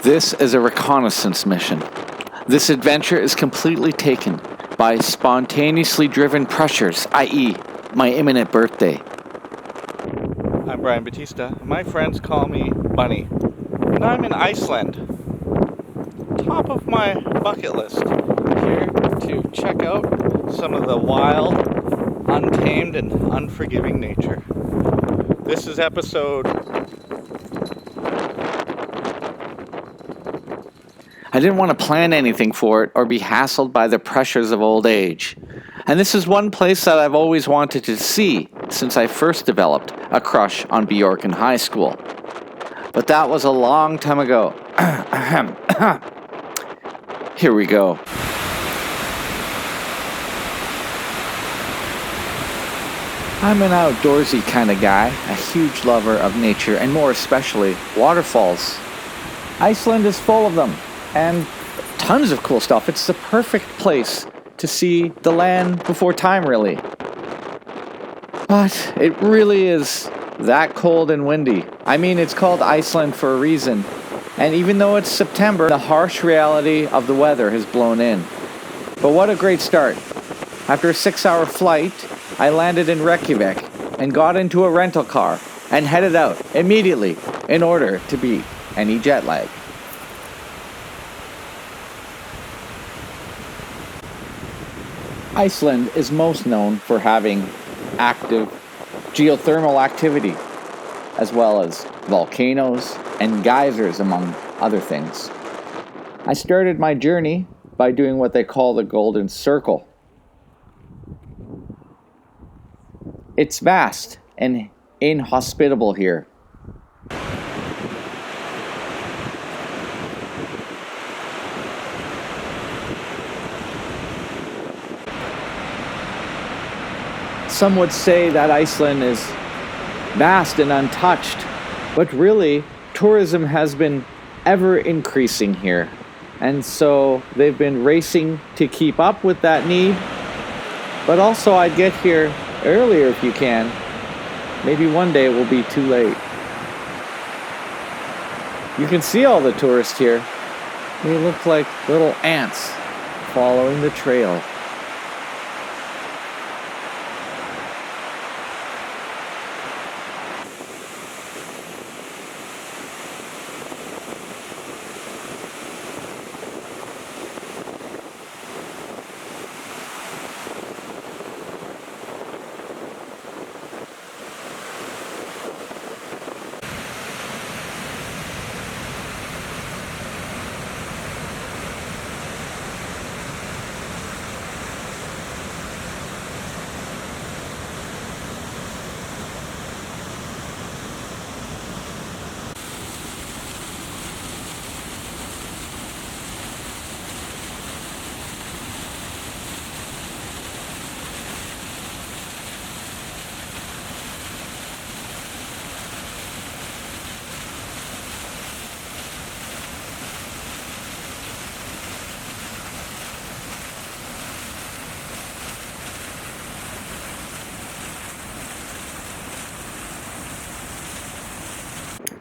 This is a reconnaissance mission. This adventure is completely taken by spontaneously driven pressures, i.e., my imminent birthday. I'm Brian Batista. My friends call me Bunny. And I'm in Iceland. Top of my bucket list. Here to check out some of the wild, untamed, and unforgiving nature. This is episode... I didn't want to plan anything for it or be hassled by the pressures of old age. And this is one place that I've always wanted to see since I first developed a crush on Bjork in high school. But that was a long time ago. Here we go. I'm an outdoorsy kind of guy, a huge lover of nature, and more especially waterfalls. Iceland is full of them, and tons of cool stuff. It's the perfect place to see the land before time, really. But it really is that cold and windy. I mean, it's called Iceland for a reason. And even though it's September, the harsh reality of the weather has blown in. But what a great start. After a 6-hour flight, I landed in Reykjavik and got into a rental car and headed out immediately in order to beat any jet lag. Iceland is most known for having active geothermal activity, as well as volcanoes and geysers, among other things. I started my journey by doing what they call the Golden Circle. It's vast and inhospitable here. Some would say that Iceland is vast and untouched, but really, tourism has been ever increasing here. And so they've been racing to keep up with that need. But also, I'd get here earlier if you can. Maybe one day it will be too late. You can see all the tourists here. They look like little ants following the trail.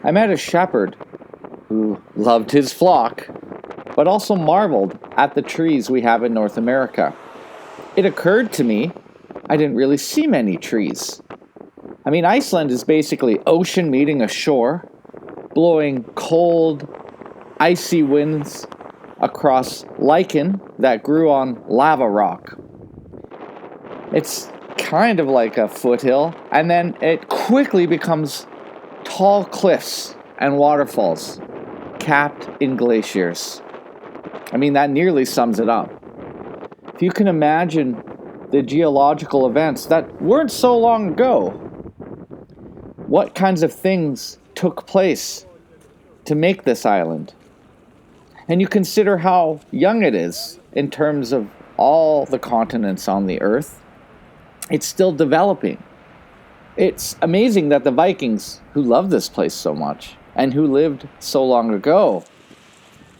I met a shepherd who loved his flock, but also marveled at the trees we have in North America. It occurred to me I didn't really see many trees. I mean, Iceland is basically ocean meeting a shore, blowing cold, icy winds across lichen that grew on lava rock. It's kind of like a foothill, and then it quickly becomes tall cliffs and waterfalls capped in glaciers. I mean, that nearly sums it up. If you can imagine the geological events that weren't so long ago, what kinds of things took place to make this island? And you consider how young it is in terms of all the continents on the earth. It's still developing. It's amazing that the Vikings, who loved this place so much and who lived so long ago,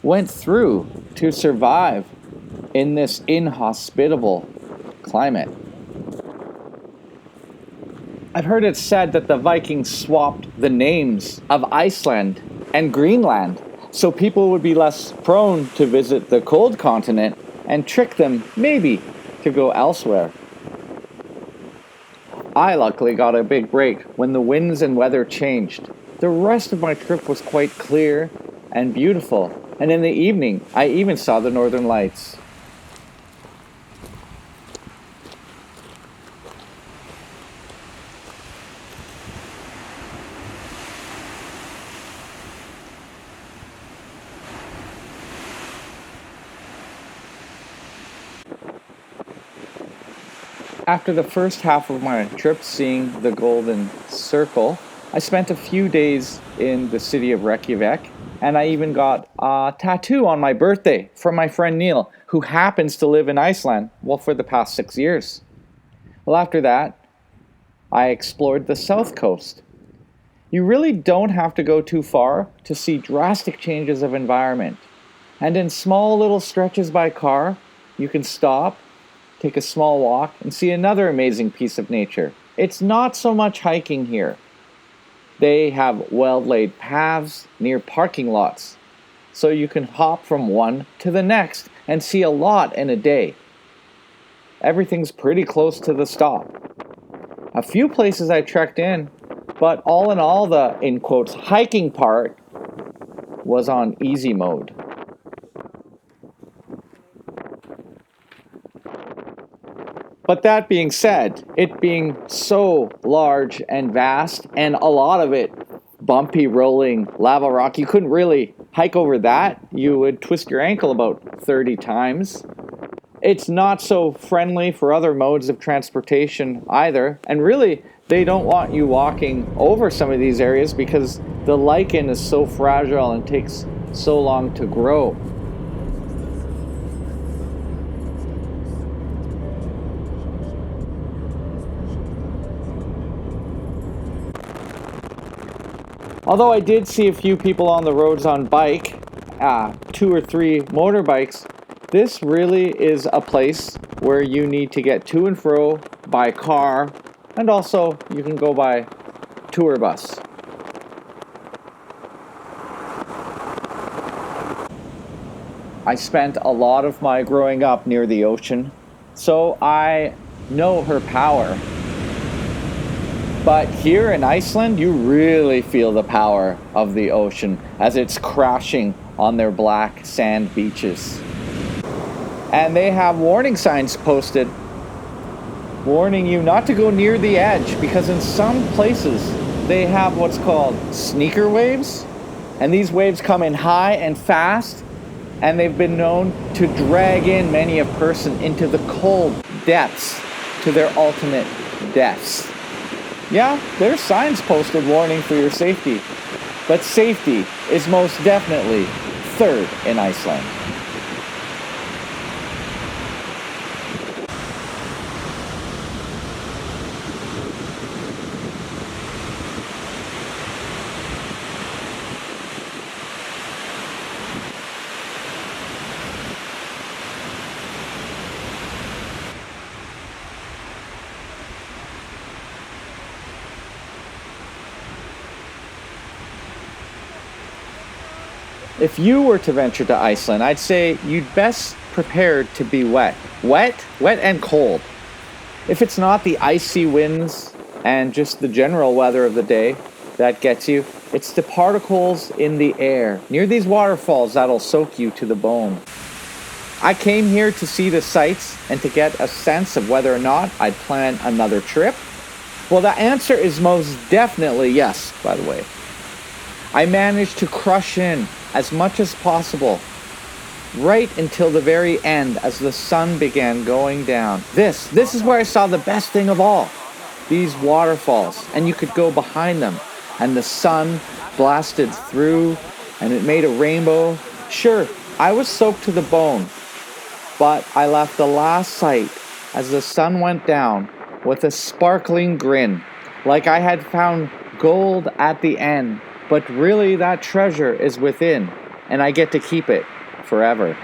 went through to survive in this inhospitable climate. I've heard it said that the Vikings swapped the names of Iceland and Greenland so people would be less prone to visit the cold continent and trick them, maybe, to go elsewhere. I luckily got a big break when the winds and weather changed. The rest of my trip was quite clear and beautiful, and in the evening I even saw the northern lights. After the first half of my trip seeing the Golden Circle, I spent a few days in the city of Reykjavik, and I even got a tattoo on my birthday from my friend Neil, who happens to live in Iceland, well, for the past 6 years. Well, after that, I explored the south coast. You really don't have to go too far to see drastic changes of environment. And in small little stretches by car, you can stop, take a small walk, and see another amazing piece of nature. It's not so much hiking here. They have well-laid paths near parking lots, so you can hop from one to the next and see a lot in a day. Everything's pretty close to the stop. A few places I trekked in, but all in all, the, in quotes, hiking part was on easy mode. But that being said, it being so large and vast, and a lot of it bumpy, rolling lava rock, you couldn't really hike over that. You would twist your ankle about 30 times. It's not so friendly for other modes of transportation either. And really, they don't want you walking over some of these areas because the lichen is so fragile and takes so long to grow. Although I did see a few people on the roads on bike, 2 or 3 motorbikes, this really is a place where you need to get to and fro by car, and also you can go by tour bus. I spent a lot of my growing up near the ocean, so I know her power. But here in Iceland, you really feel the power of the ocean as it's crashing on their black sand beaches. And they have warning signs posted warning you not to go near the edge, because in some places they have what's called sneaker waves. And these waves come in high and fast, and they've been known to drag in many a person into the cold depths to their ultimate deaths. Yeah, there's signs posted warning for your safety, but safety is most definitely third in Iceland. If you were to venture to Iceland, I'd say you'd best prepare to be wet. Wet and cold. If it's not the icy winds and just the general weather of the day that gets you, it's the particles in the air near these waterfalls that'll soak you to the bone. I came here to see the sights and to get a sense of whether or not I'd plan another trip. Well, the answer is most definitely yes, by the way. I managed to crush in as much as possible, right until the very end as the sun began going down. This is where I saw the best thing of all. These waterfalls, and you could go behind them, and the sun blasted through, and it made a rainbow. Sure, I was soaked to the bone, but I left the last sight as the sun went down with a sparkling grin, like I had found gold at the end. But really, that treasure is within, and I get to keep it forever.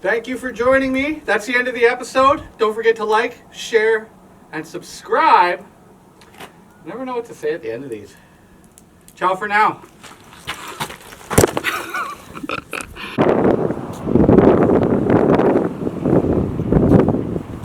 Thank you for joining me. That's the end of the episode. Don't forget to like, share, and subscribe. Never know what to say at the end of these. Ciao for now.